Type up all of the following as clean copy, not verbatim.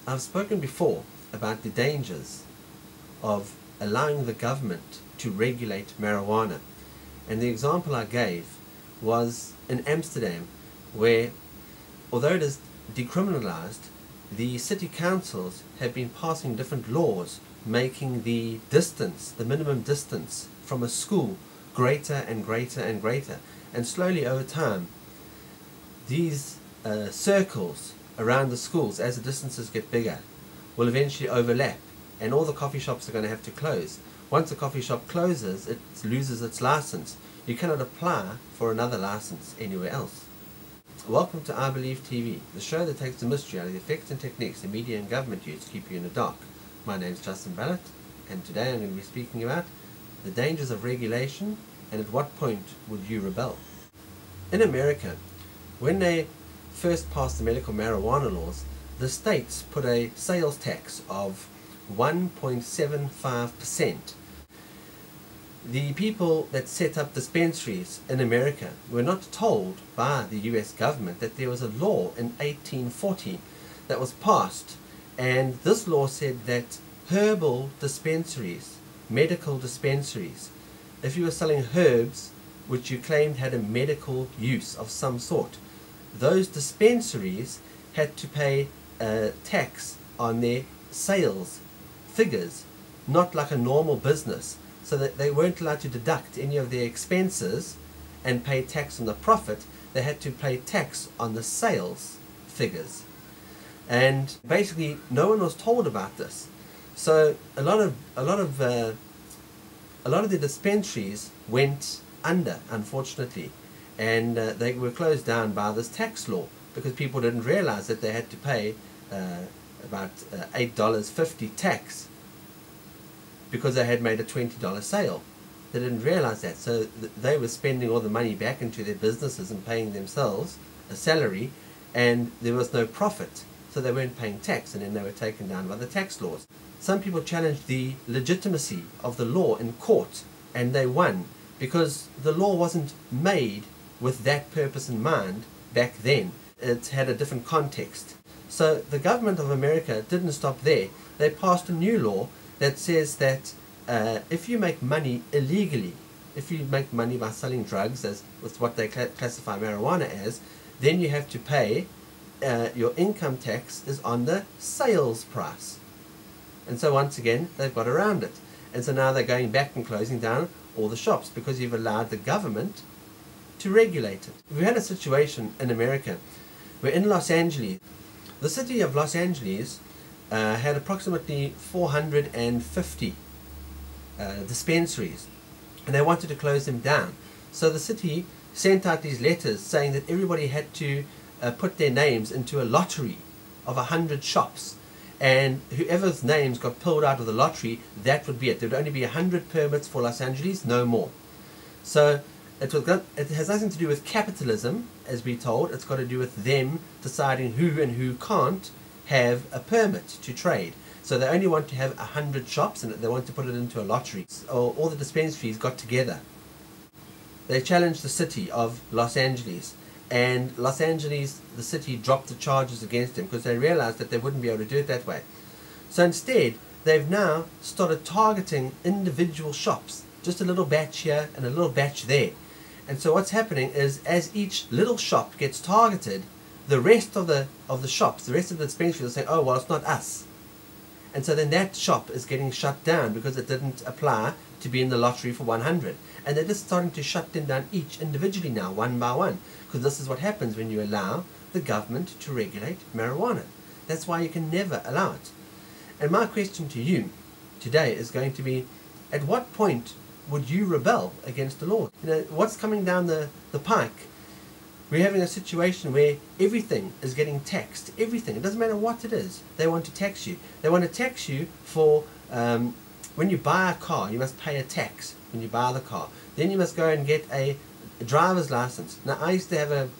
I've spoken before about the dangers of allowing the government to regulate marijuana, and the example I gave was in Amsterdam, where although it is decriminalized, the city councils have been passing different laws making the distance, the minimum distance from a school greater and greater and greater, and slowly over time these circles around the schools, as the distances get bigger, will eventually overlap, and all the coffee shops are going to have to close. Once a coffee shop closes, it loses its license. You cannot apply for another license anywhere else. Welcome to iBelieve TV, the show that takes the mystery out of the effects and techniques the media and government use to keep you in the dark. My name is Justin Ballett, and today I'm going to be speaking about the dangers of regulation and at what point would you rebel. In America, when they first passed the medical marijuana laws, the states put a sales tax of 1.75%. The people that set up dispensaries in America were not told by the US government that there was a law in 1840 that was passed, and this law said that herbal dispensaries, medical dispensaries, if you were selling herbs which you claimed had a medical use of some sort, those dispensaries had to pay a tax on their sales figures, not like a normal business, so that they weren't allowed to deduct any of their expenses and pay tax on the profit. They had to pay tax on the sales figures, and basically no one was told about this. So a lot of the dispensaries went under, unfortunately, and they were closed down by this tax law because people didn't realize that they had to pay about $8.50 tax because they had made a $20 sale. They didn't realize that, so they were spending all the money back into their businesses and paying themselves a salary, and there was no profit, so they weren't paying tax, and then they were taken down by the tax laws. Some people challenged the legitimacy of the law in court, and they won because the law wasn't made with that purpose in mind back then. It had a different context. So the government of America didn't stop there. They passed a new law that says that if you make money illegally, if you make money by selling drugs, as with what they classify marijuana as, then you have to pay, your income tax is on the sales price. And so once again, they've got around it. And so now they're going back and closing down all the shops because you've allowed the government to regulate it. We had a situation in America where in Los Angeles, the city of Los Angeles had approximately 450 dispensaries, and they wanted to close them down. So the city sent out these letters saying that everybody had to put their names into a lottery of 100 shops, and whoever's names got pulled out of the lottery, that would be it. There would only be 100 permits for Los Angeles, no more. So it has nothing to do with capitalism, as we're told. It's got to do with them deciding who and who can't have a permit to trade. So they only want to have 100 shops, and they want to put it into a lottery. So all the dispensaries got together. They challenged the city of Los Angeles, and Los Angeles, the city, dropped the charges against them because they realized that they wouldn't be able to do it that way. So instead, they've now started targeting individual shops, just a little batch here and a little batch there. And so what's happening is, as each little shop gets targeted, the rest of the shops, the rest of the dispensaries will say, oh, well, it's not us. And so then that shop is getting shut down because it didn't apply to be in the lottery for 100. And they're just starting to shut them down each individually now, one by one, because this is what happens when you allow the government to regulate marijuana. That's why you can never allow it. And my question to you today is going to be, at what point would you rebel against the law? You know, what's coming down the pike? We're having a situation where everything is getting taxed. Everything. It doesn't matter what it is. They want to tax you. They want to tax you for, when you buy a car, you must pay a tax when you buy the car. Then you must go and get a driver's license. Now, I used to have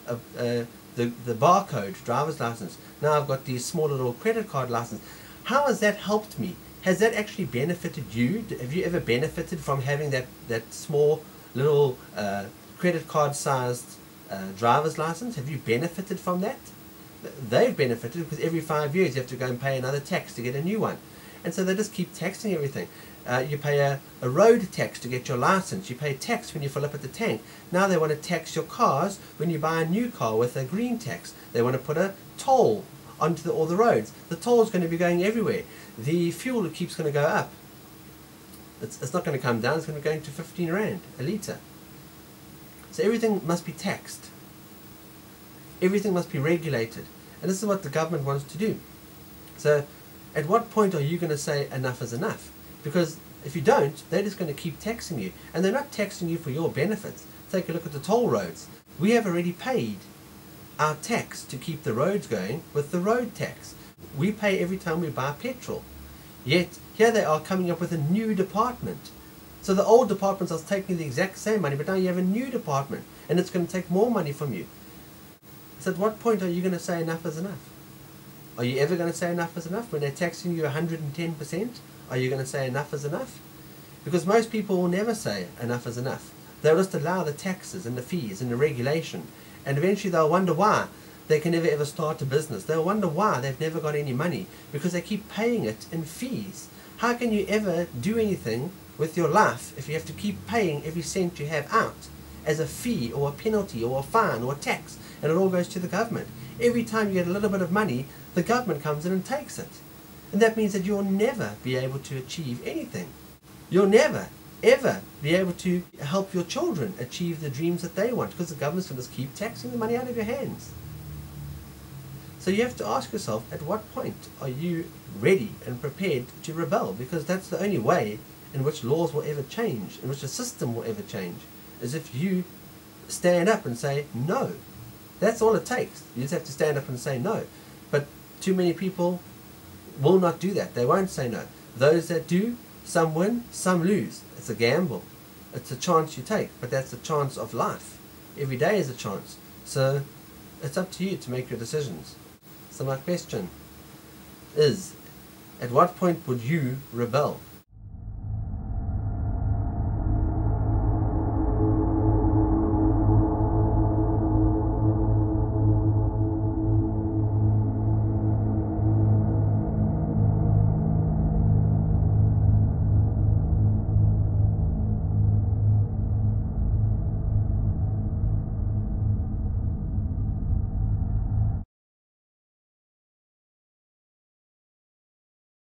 the barcode driver's license. Now I've got these small little credit card license. How has that helped me? Has that actually benefited you? Have you ever benefited from having that small little credit card sized driver's license? Have you benefited from that? they've benefited because every 5 years you have to go and pay another tax to get a new one. And so they just keep taxing everything. You pay a road tax to get your license. You pay tax when you fill up at the tank. Now they want to tax your cars when you buy a new car with a green tax. They want to put a toll onto all the roads. The toll is going to be going everywhere. The fuel keeps going to go up. It's not going to come down. It's going to be going to 15 Rand a litre. So everything must be taxed. Everything must be regulated. And this is what the government wants to do. So at what point are you going to say enough is enough? Because if you don't, they're just going to keep taxing you. And they're not taxing you for your benefits. Take a look at the toll roads. We have already paid our tax to keep the roads going with the road tax. We pay every time we buy petrol. Yet, here they are coming up with a new department. So the old departments are taking the exact same money, but now you have a new department, and it's going to take more money from you. So at what point are you going to say enough is enough? Are you ever going to say enough is enough? When they're taxing you 110%, are you going to say enough is enough? Because most people will never say enough is enough. They'll just allow the taxes and the fees and the regulation, and eventually they'll wonder why they can never ever start a business. They'll wonder why they've never got any money, because they keep paying it in fees. How can you ever do anything with your life if you have to keep paying every cent you have out as a fee or a penalty or a fine or a tax, and it all goes to the government? Every time you get a little bit of money, the government comes in and takes it. And that means that you'll never be able to achieve anything. You'll never, ever be able to help your children achieve the dreams that they want, because the government's going to keep taxing the money out of your hands. So you have to ask yourself, at what point are you ready and prepared to rebel? Because that's the only way in which laws will ever change, in which a system will ever change, is if you stand up and say no. That's all it takes. You just have to stand up and say no. But too many people will not do that. They won't say no. Those that do, some win, some lose. It's a gamble. It's a chance you take, but that's a chance of life. Every day is a chance. So it's up to you to make your decisions. So my question is, at what point would you rebel?